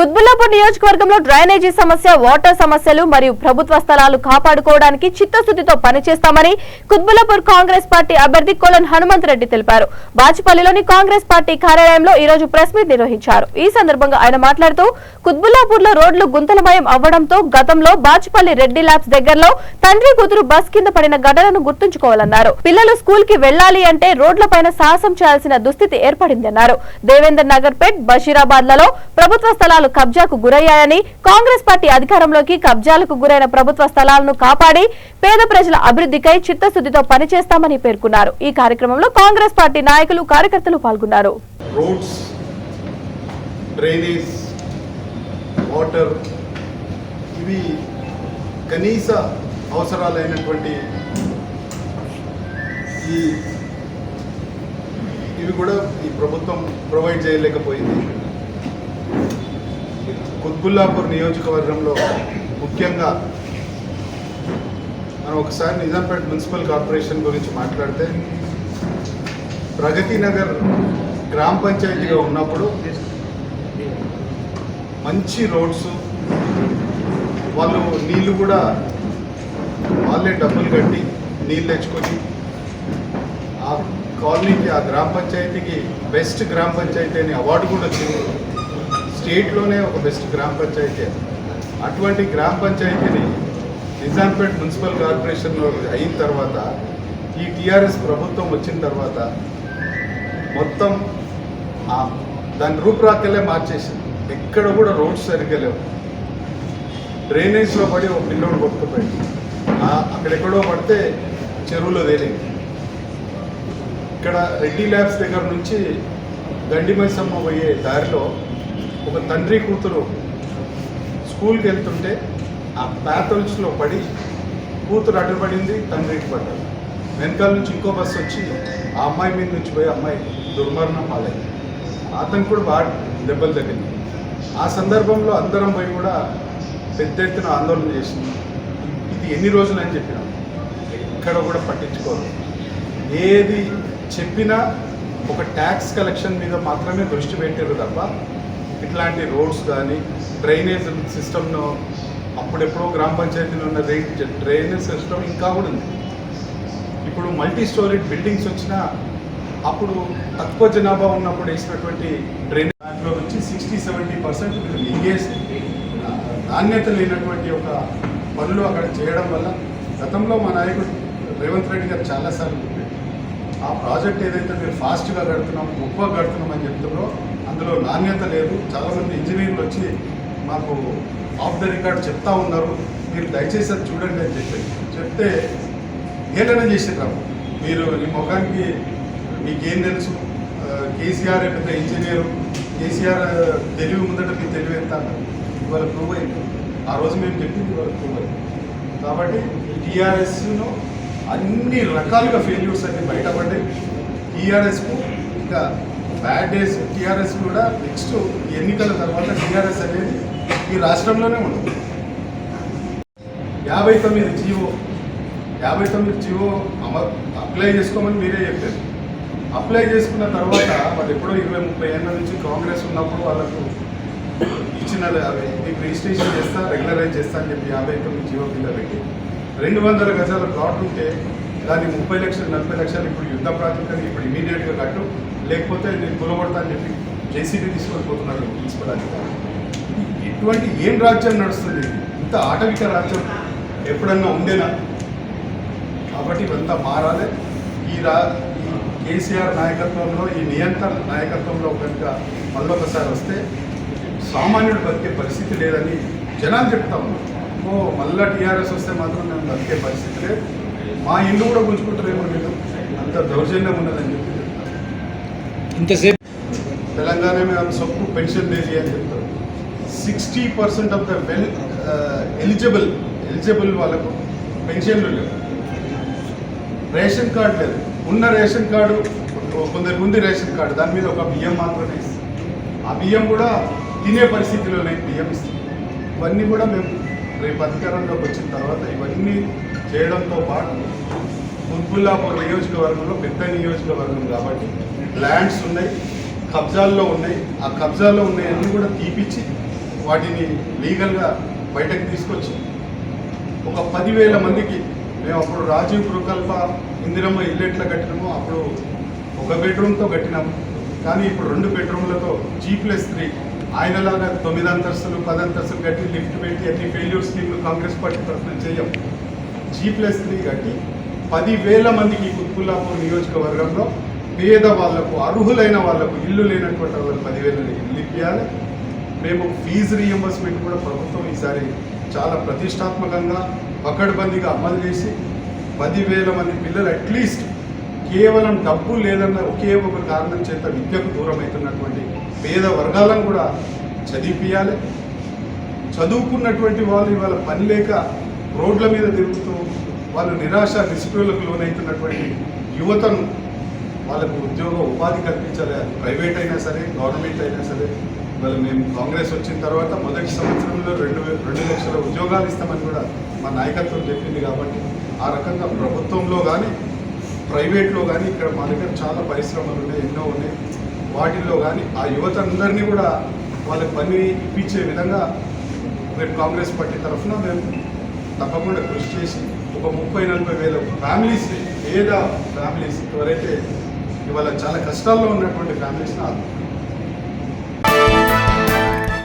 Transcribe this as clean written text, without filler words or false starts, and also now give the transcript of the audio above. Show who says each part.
Speaker 1: కుత్బుల్లాపూర్ నియోజకవర్గంలో డ్రైనేజీ సమస్య, వాటర్ సమస్యలు మరియు ప్రభుత్వ స్థలాలు కాపాడుకోవడానికి చిత్తశుద్ధితో పనిచేస్తామని కుత్బుల్లాపూర్ కాంగ్రెస్ పార్టీ అభ్యర్థి కొలన్ హనుమంత్ రెడ్డి తెలిపారు. బాచిపల్లిలోని కాంగ్రెస్ పార్టీ కార్యాలయంలో ఈ రోజు ప్రెస్ మీట్ నిర్వహించారు. ఈ సందర్భంగా ఆయన మాట్లాడుతూ కుత్బుల్లాపూర్ లో రోడ్లు గుంతలమయం అవ్వడంతో గతంలో బాచిపల్లి రెడ్డి ల్యాబ్స్ దగ్గరలో తండ్రి కూతురు బస్ కింద పడిన ఘటనను గుర్తుంచుకోవాలన్నారు. పిల్లలు స్కూల్ కి వెళ్లాలి అంటే రోడ్లపైన సాహసం చేయాల్సిన దుస్థితి ఏర్పడిందన్నారు. దేవేందర్ నగర్ పేట్, బషీరాబాద్ లలో ప్రభుత్వ స్థలాలు కబ్జాకు గురయ్యాయని, కాంగ్రెస్ పార్టీ అధికారంలోకి కబ్జాలకు గురైన ప్రభుత్వ స్థలాలను కాపాడి పేద ప్రజల అభివృద్ధికై చిత్తశుద్ధితో పనిచేస్తామని పేర్కొన్నారు. ఈ కార్యక్రమంలో కాంగ్రెస్ పార్టీ నాయకులు, కార్యకర్తలు పాల్గొన్నారు.
Speaker 2: రోడ్స్, డ్రైనేజ్, వాటర్ ఇవి కనీస అవసరాలైనటువంటి ఇవి కూడా ఈ ప్రభుత్వం ప్రొవైడ్ చేయలేకపోయింది. కుత్బుల్లాపూర్ నియోజకవర్గంలో ముఖ్యంగా మనం ఒకసారి నిజాంపేట మున్సిపల్ కార్పొరేషన్ గురించి మాట్లాడితే, ప్రగతి నగర్ గ్రామ పంచాయతీగా ఉన్నప్పుడు మంచి రోడ్స్, వాళ్ళు నీళ్ళు కూడా వాళ్ళే డబ్బులు కట్టి నీళ్ళు తెచ్చుకొని ఆ కాలనీకి, ఆ గ్రామ పంచాయతీకి బెస్ట్ గ్రామ పంచాయతీ అని అవార్డు కూడా వచ్చింది. స్టేట్లోనే ఒక బెస్ట్ గ్రామ పంచాయతీ. అటువంటి గ్రామ పంచాయతీని నిజాంపేట్ మున్సిపల్ కార్పొరేషన్లో అయిన తర్వాత, ఈ టీఆర్ఎస్ ప్రభుత్వం వచ్చిన తర్వాత మొత్తం దాని రూపురాకలే మార్చేసింది. ఎక్కడ కూడా రోడ్స్ సరిగ్గా లేవు. డ్రైనేజ్లో పడి ఒక పిల్లోడు కొట్టుకుపోయింది. అక్కడెక్కడో పడితే చెరువులో తేలింది. ఇక్కడ రెడ్డి ల్యాబ్స్ దగ్గర నుంచి గండిమైసమ్మ పోయే దారిలో ఒక తండ్రి కూతురు స్కూల్కి వెళ్తుంటే ఆ ప్యాథల్స్లో పడి కూతురు అడ్డుపడింది, తండ్రికి పడ్డాడు. వెనకాల నుంచి ఇంకో బస్సు వచ్చి ఆ అమ్మాయి మీద నుంచి పోయి అమ్మాయి దుర్మరణం పాలైంది. అతను కూడా బాగా దెబ్బలు తగ్గింది. ఆ సందర్భంలో అందరం పోయి కూడా పెద్ద ఎత్తున ఆందోళన చేసింది. ఇది ఎన్ని రోజులు అని చెప్పినాం, ఎక్కడ కూడా పట్టించుకోరు. ఏది చెప్పినా ఒక ట్యాక్స్ కలెక్షన్ మీద మాత్రమే దృష్టి పెట్టారు తప్ప ఇట్లాంటి రోడ్స్ కానీ డ్రైనేజ్ సిస్టమ్ను అప్పుడెప్పుడో గ్రామ పంచాయతీలో ఉన్న డ్రైనేజ్ సిస్టమ్ ఇంకా కూడా ఉంది. ఇప్పుడు మల్టీ స్టోరీడ్ బిల్డింగ్స్ వచ్చినా అప్పుడు తక్కువ జనాభా ఉన్నప్పుడు వేసినటువంటి డ్రైనేజ్ దాంట్లో నుంచి 60-70% ఎంగేజ్ నాణ్యత లేనటువంటి ఒక పనులు అక్కడ చేయడం వల్ల గతంలో మా నాయకుడు రేవంత్ రెడ్డి గారు చాలాసార్లు చెప్పారు, ఆ ప్రాజెక్ట్ ఏదైతే మీరు ఫాస్ట్గా కడుతున్నాం, గొప్పగా కడుతున్నాం అని చెప్తున్నారో అందులో నాణ్యత లేదు. చాలామంది ఇంజనీర్లు వచ్చి మాకు ఆఫ్ ద రికార్డ్ చెప్తా ఉన్నారు, మీరు దయచేసి అది చూడండి అని చెప్తే ఏదైనా చేసేద్దాం. మీరు ఈ ముఖానికి మీకేం తెలుసు, కేసీఆర్ పెద్ద ఇంజనీరు, కేసీఆర్ తెలివి ముందట మీ తెలివి ఎంత అన్నారు. ఇవాళ ప్రూవ్ అయింది. ఆ రోజు మేము చెప్పింది ఇవాళ ప్రూవ్ అయింది. కాబట్టి టీఆర్ఎస్ను అన్ని రకాలుగా ఫెయిల్యూర్స్ అన్ని బయటపడ్డాయి. టీఆర్ఎస్కు ఇంకా బ్యాడ్ డేస్. టీఆర్ఎస్ కూడా నెక్స్ట్ ఎన్నికల తర్వాత టీఆర్ఎస్ అనేది ఈ రాష్ట్రంలోనే ఉండదు. 59 జీవో అప్లై చేసుకోమని మీరే చెప్పారు. అప్లై చేసుకున్న తర్వాత వాళ్ళు ఎప్పుడో 20-30 ఏళ్ళ నుంచి కాంగ్రెస్ ఉన్నప్పుడు వాళ్ళకు ఇచ్చిన మీకు రిజిస్ట్రేషన్ చేస్తా, రెగ్యులరైజ్ చేస్తా అని చెప్పి 59 జీవో కింద పెట్టి 200 గజాల ప్లాట్ ఉంటే దాన్ని 30 లక్షలు 40 లక్షలు ఇప్పుడు యుద్ధ ప్రాతిపదికన ఇప్పుడు ఇమీడియట్గా కట్టు, లేకపోతే నేను కూలగొడతా అని చెప్పి జేసీబీ తీసుకొని పోతున్నారు తీసుకోవడానికి. ఇటువంటి ఏం రాజ్యం నడుస్తుంది? ఇంత ఆటవిక రాజ్యం ఎప్పుడన్నా ఉండేనా? కాబట్టి ఇవంతా మారాలి. ఈ కేసీఆర్ నాయకత్వంలో, ఈ నియంత్రణ నాయకత్వంలో కనుక మళ్ళొకసారి వస్తే సామాన్యుడు బతికే పరిస్థితి లేదని జనాలు చెప్తా ఉన్నారు. మళ్ళా టీఆర్ఎస్ వస్తే మాత్రం మేము బతికే పరిస్థితి లేదు, మా ఇల్లు కూడా గుంజుకుంటారేమో, లేదు అంత దౌర్జన్యం ఉన్నదని చెప్పి చెప్తారు. ఇంతసేపు తెలంగాణ మీద సొప్పు పెన్షన్ దేది అని చెప్తారు. 60% ఆఫ్ ద ఎలిజిబుల్ వాళ్ళకు పెన్షన్లు లేవు, రేషన్ కార్డు లేదు. ఉన్న రేషన్ కార్డు కొందరికి ఉంది, రేషన్ కార్డు దాని మీద ఒక బియ్యం మాత్రమే ఇస్తుంది. ఆ బియ్యం కూడా తినే పరిస్థితిలో లేని బియ్యం ఇస్తుంది. ఇవన్నీ కూడా మేము రేపు అధికారంలోకి వచ్చిన తర్వాత ఇవన్నీ చేయడంతో పాటు కుత్బుల్లాపూర్ నియోజకవర్గంలో పెద్ద నియోజకవర్గం కాబట్టి ల్యాండ్స్ ఉన్నాయి, కబ్జాల్లో ఉన్నాయి. ఆ కబ్జాల్లో ఉన్నాయన్నీ కూడా తీపిచ్చి వాటిని లీగల్గా బయటకు తీసుకొచ్చి ఒక 10,000 మందికి మేము అప్పుడు రాజీవ్ ప్రకల్ప ఇందిరమ్మ ఇల్లు ఎట్లా కట్టినామో అప్పుడు ఒక బెడ్రూమ్తో కట్టినాము, కానీ ఇప్పుడు 2 బెడ్రూమ్లతో G+3 ఆయనలాగా 9 అంతస్తులు 10 అంతస్తులు కట్టి లిఫ్ట్ పెట్టి అన్ని ఫెయిల్యూర్ స్కీమ్లు కాంగ్రెస్ పార్టీ తరఫున చేయం. G+3 కట్టి 10,000 మందికి కుత్బుల్లాపూర్ నియోజకవర్గంలో పేద వాళ్లకు, అర్హులైన వాళ్లకు, ఇల్లు లేనటువంటి వాళ్ళకి 10,000 ఇల్లు ఇప్పించాలి. మేము ఫీజు రీఎంబర్స్మెంట్ కూడా ప్రభుత్వం ఈసారి చాలా ప్రతిష్టాత్మకంగా పకడ్బందీగా అమలు చేసి 10,000 మంది పిల్లలు అట్లీస్ట్ కేవలం డబ్బు లేదన్న ఒకే ఒక కారణం చేత విద్యకు దూరం అవుతున్నటువంటి పేద వర్గాలను కూడా చదివిపియాలి. చదువుకున్నటువంటి వాళ్ళు ఇవాళ పని లేక రోడ్ల మీద తిరుగుతూ వాళ్ళు నిరాశ నిస్పృహలకు లోనవుతున్నటువంటి యువతను వాళ్ళకు ఉద్యోగ ఉపాధి కల్పించాలి. అది ప్రైవేట్ అయినా సరే, గవర్నమెంట్ అయినా సరే. ఇవాళ మేము కాంగ్రెస్ వచ్చిన తర్వాత మొదటి సంవత్సరంలో 2 లక్షల ఉద్యోగాలు ఇస్తామని కూడా మా నాయకత్వం చెప్పింది. కాబట్టి ఆ రకంగా ప్రభుత్వంలో కానీ ప్రైవేట్లో కానీ ఇక్కడ మా దగ్గర చాలా పరిశ్రమలు ఉన్నాయి, ఎన్నో ఉన్నాయి. వాటిల్లో కానీ ఆ యువత అందరినీ కూడా వాళ్ళకి పని ఇప్పించే విధంగా రేపు కాంగ్రెస్ పార్టీ తరఫున మేము తప్పకుండా కృషి చేసి ఒక 30-40 వేల ఫ్యామిలీస్, పేద ఫ్యామిలీస్ ఎవరైతే ఇవాళ చాలా కష్టాల్లో ఉన్నటువంటి ఫ్యామిలీస్ని